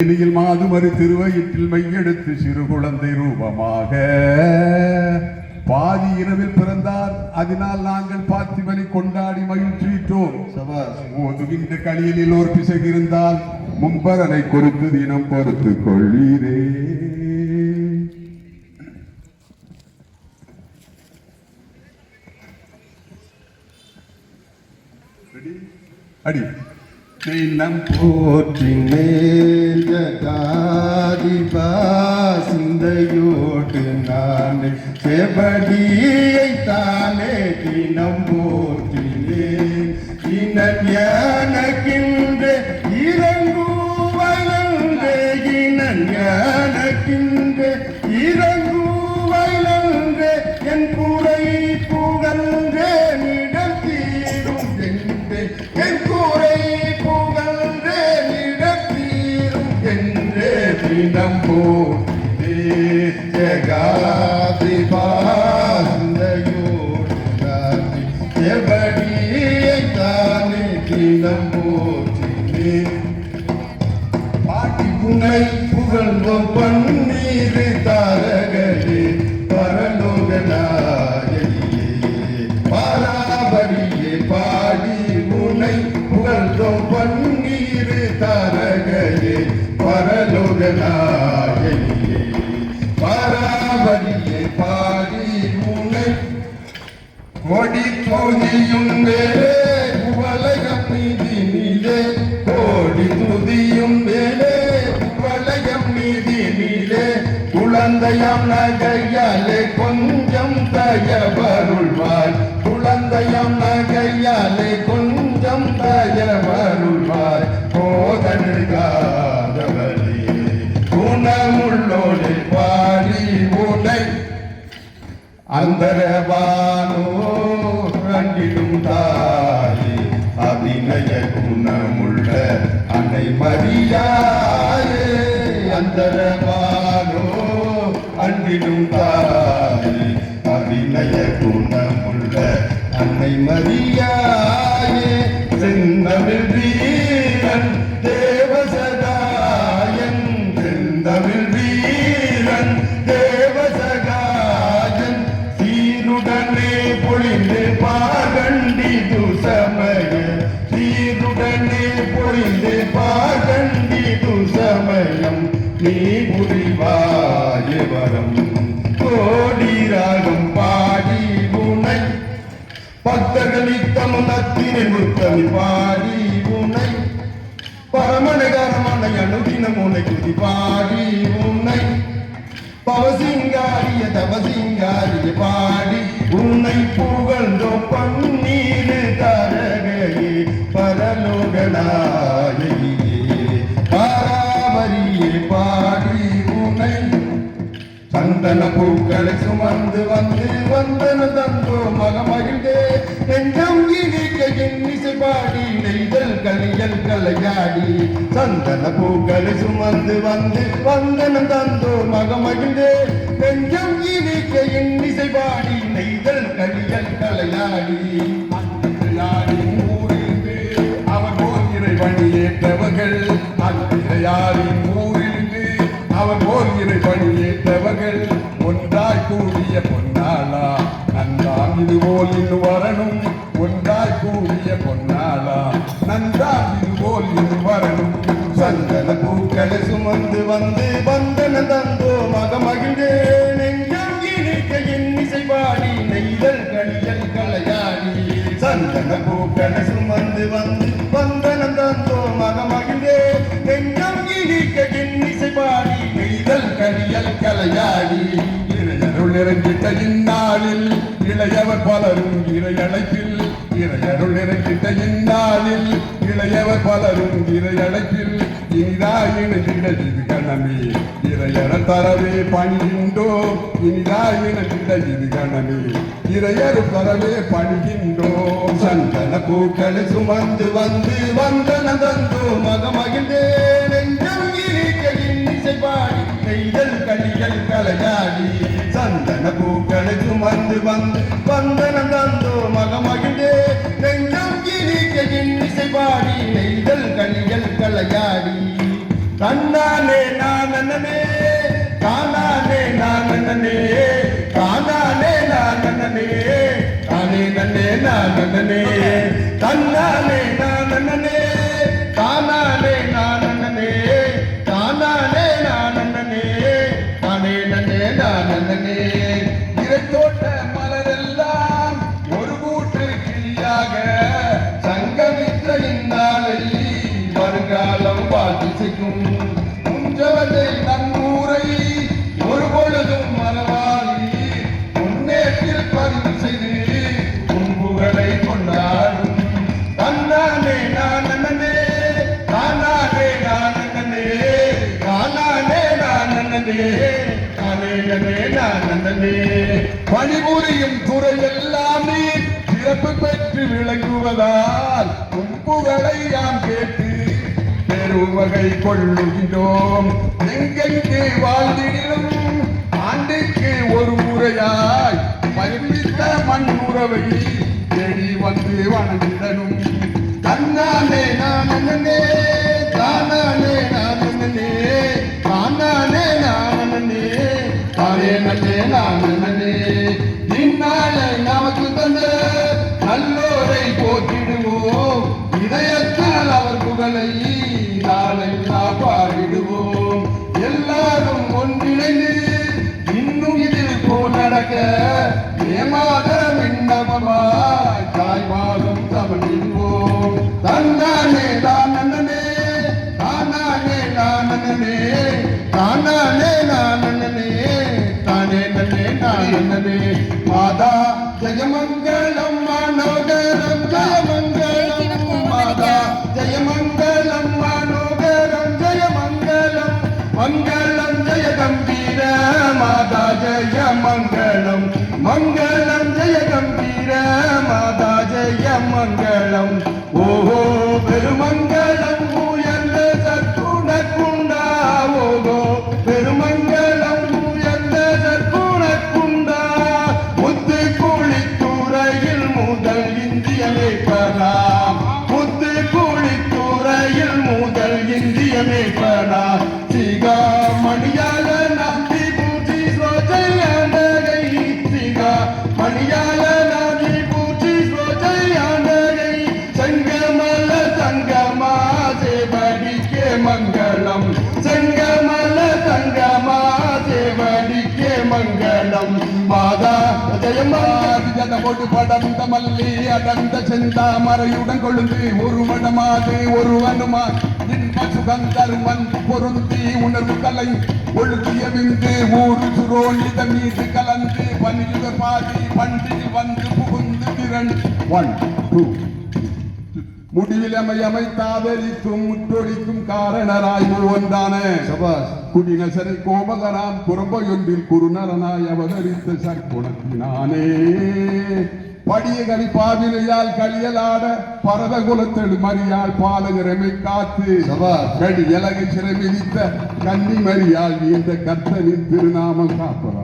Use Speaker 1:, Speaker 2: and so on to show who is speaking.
Speaker 1: மாதுமறு திருவயிற்றில் மையெடுத்து சிறு குழந்தை ரூபமாக பாதி இரவில் பிறந்தார். அதனால் நாங்கள் பார்த்திபனை கொண்டாடி மகிழ்ச்சியிட்டோம். ஓதுகின்ற களியலில் ஒரு பிசகு இருந்தால் மும்பரனை கொடுத்து தினம் பொறுத்து கொள்ளீரே. அடி தினம்
Speaker 2: போற்றினேல் ஜகாதிபா சிந்தையோடு நானே செவடியை தானே தினம் போற்றினேன். இனக்கின்ற இறங்குவலன்றே இனக்கின்ற இறங்குவலன்றே என் குறை புகழ்ன்றே நிடம் தீரும் என்றே என் குறை தினம் போற்றினே ஜகாதிபா சிந்தையோடு நானே செவடியை தானே தினம் போற்றினே. பாட்டி புனை புகழ்ந்தோம் பன்னீர் தாரகளே பரலோகநாயகியே பாராபரியே பாடி புனை புகழ்ந்தோம் பன்னீர் தாரகளே பரலோகநாயகியே பாராபரியே பாடி உன்னை கொடி துதியும் மேலே உலகம் மீதினிலே கோடி துதியும் மேலே உலகம் மீதினிலே குழந்தையாம் நகையாலே கொஞ்சம் தயவருள்வாள் குழந்தையாம் நகையாலே கொஞ்சம் தயவருள்வாள் போதனுகாதவளே குணமுள்ளோடு பாடி உனை அந்தரவானோ கண்டிடும் தாயே அபிநய குணமுள்ள அன்னை மரியாயே அந்தரவானோ அன்றிடும் தாயே அபிநய குணமுள்ள அன்னை மரியாயே செந்தமிழ் வீரன் தேவசகாயன் செந்தமிழ் வீரன் தேவசகாயன் சீருடனே பொழிந்து பாகண்டி துசமய சீருடனே பொழிந்து பாகண்டி துசமயம் நீ புரிவாய வரம் கோடி ராகம் பாடி உனை பக்தர்களித்தம் நத்தினில் முத்தமி பாடி உனை பரமனகரமனை அனுதினம் உனை துதி பாடி உன்னை பவசிங்காரிய தவசிங்காரிய பாடி உன்னை புகழ்ந்தோ பன்னீர் தாரகையே பரலோகநாயகியே பாராபரியே பாடி உன்னை சந்தன பூக்களை சுமந்து வந்து வந்தன தந்தோ மகமகிழ்ந்தே நெஞ்சம் இனிக்க இன்னிசை பாடி நெய்தல் கலியல் கலையாடி சந்தன பூக்களை சுமந்து வந்து வந்தன தந்தோ மகமகிழ்ந்தே நெஞ்சம் இனிக்க இன்னிசை பாடி நெய்தல் கலியல் கலையாடி அன்பிரையாரின் ஊரிலிருந்து அவர் போர் இறைவனி ஏற்றவர்கள் அன்பிரையாரின் ஊரிலிருந்து அவர் போர் இறைவனி ஏற்றவர்கள் ஒன்றாய் கூடிய பொன்னாளா நன்றாம் இதுபோல் இன்னும் வரணும் ஒன்றாய் கூடிய பொன்னாளா நன்றாம் இதுபோல் இன்னும் வரணும் சந்தன பூக்களை சுமந்து வந்து வந்தன தந்தோ மகமகிழ்ந்தே நெஞ்சம் இனிக்க இன்னிசை பாடி நெய்தல் கலியல் கலையாடி சந்தன பூக்களை சுமந்து வந்து வந்தன தந்தோ மகமகிழ்ந்தே நெஞ்சம் இனிக்க இன்னிசை பாடி நெய்தல் கலியல் கலையாடி இறையருள் இறங்கிட்ட இந்நாளில் இளையவர் பலரும் இறையழைப்பில் இறையருள் இறங்கிட்ட இந்நாளில் இளையவர் பலரும் இறையழைப்பில் இனிதாயின இது கணமே இறையற தரவே பணிகின்றோ இனிதாயின இது கணமே இறையறு தரவே பணிகின்றோ சந்தன பூக்களை சுமந்து வந்து வந்தன தந்தோ மகமகிழ்ந்தே நெஞ்சம் இனிக்க இன்னிசை பாடி நெய்தல் கலியல் கலையாடி சந்தன பூக்களை சுமந்து வந்து வந்தன தந்தோ மகமகிழ்ந்தே நெஞ்சம் இனிக்க இன்னிசை பாடி நெய்தல் கலியல் கலையாடி கண்ணா தானானே நானனே தானானே நானனே தானானே நானனே தானே நன்னே நானனே தன்னானே நானனே தானானே நானனே தானானே நானனே தானே நன்னே நானனே இறைத்தோட்ட மலரெல்லாம் ஒரு கூட்டு கிளியாக சங்கமித்த இந்நாளை வருங்காலம் வாழ்த்து செய்யும் முஞ்சவதை நன்னூரை ஒரு பொழுதும் மறவாதி முன்னேற்றில் பதிவு செய்து புகழை கொண்டாடும் தன்னானே நானனே தானானே நானனே தானானே நானனே தானே நன்னே நானனே பணிபுரியும் துறை எல்லாமே சிறப்பு பெற்று விளங்குவதால் புகழை யாம் கேட்டு பெருவகை கொள்ளுகின்றோம் எங்கெங்கே வாழ்ந்திடும் ஆண்டுக்கு ஒரு முறையாய் பரிமித்த மண்ணுறவை தேடி வந்து வணங்கிடணும் தன்னானே நானனே தானானே நானனே தானானே நானனே தானே நன்னே நானனே இந்நாளை நமக்கு தந்த நல்லோரை போற்றிடுவோம் இதயத்தால் அவர் புகழை நாளை நாம் பாடிடுவோம் எல்லாரும் ஒன்றிணைந்து இன்னும் இதில் போல் நடக்க ஏமாத விண்ணப்பமாய் தாய் மாதம் தமிழ்வோம் தன்னானே நானனே தானானே நானனே தானானே நானனே தானே நன்னே நானனே மாதா ஜெயமங்கலம் மனோகரம் ஜெயமங்கலம் மாதா ஜெயமங்கலம் மனோகரம் ஜெயமங்கலம் மங்களம் ஜெய கம்பீர மாதா ஜெய மங்களம் மங்களம் ஜெய கம்பீர மாதா ஜெய மங்களம் ஓஹோ பெருமங்கலம் உயர்ந்த சற்குணக்குண்டா ஓஹோ பெருமங்கலம் உயர்ந்த சற்குணக்குண்டா முத்து குளித்துறையில் முதல் இந்தியமே பெறலாம் முத்து குளித்துறையில் முதல் இந்தியமே பெறலாம் சிகா மணியால நம்பி பூஜி சோஜையாண்டகை சிகா மணியால நம்பி பூஜி சோஜையாண்டகை சங்கமல சங்கமா சேவடிக்கே மங்களம் சங்கமல சங்கமா சேவடிக்கே மங்களம் மாதா ஜெயமாதி ஜதமொடு படர்ந்த மல்லி அடர்ந்த செந்தாமரையுடன் கொழுந்து ஒரு மடமாது ஒரு அனுமா இன்ப சுகந்தருமன் பொருந்தி உணர்வு கலை ஒழுகிய விந்து ஊரு சுரோனித மீது கலந்து பனியுதர் பாதி பண்டில் வந்து புகுந்து திரண்டு 1 2 முடிவில் அமைத்தாதரிக்கும் முற்றொழிக்கும் காரணராய் ஒன்றான குடிநசரை கோமகராம் குரம்பொயொன்றில் குருநரனாய் அவதரித்த சற்குணத்தினானே படிய கவி பாவினையால் களியலாட பரத குலத்தெழு மரியால் பாலகரமை காத்து கடி எலகை சிறை மிதித்த கன்னி மரியால் இந்த கர்த்தனின் திருநாமம் காப்பலாம்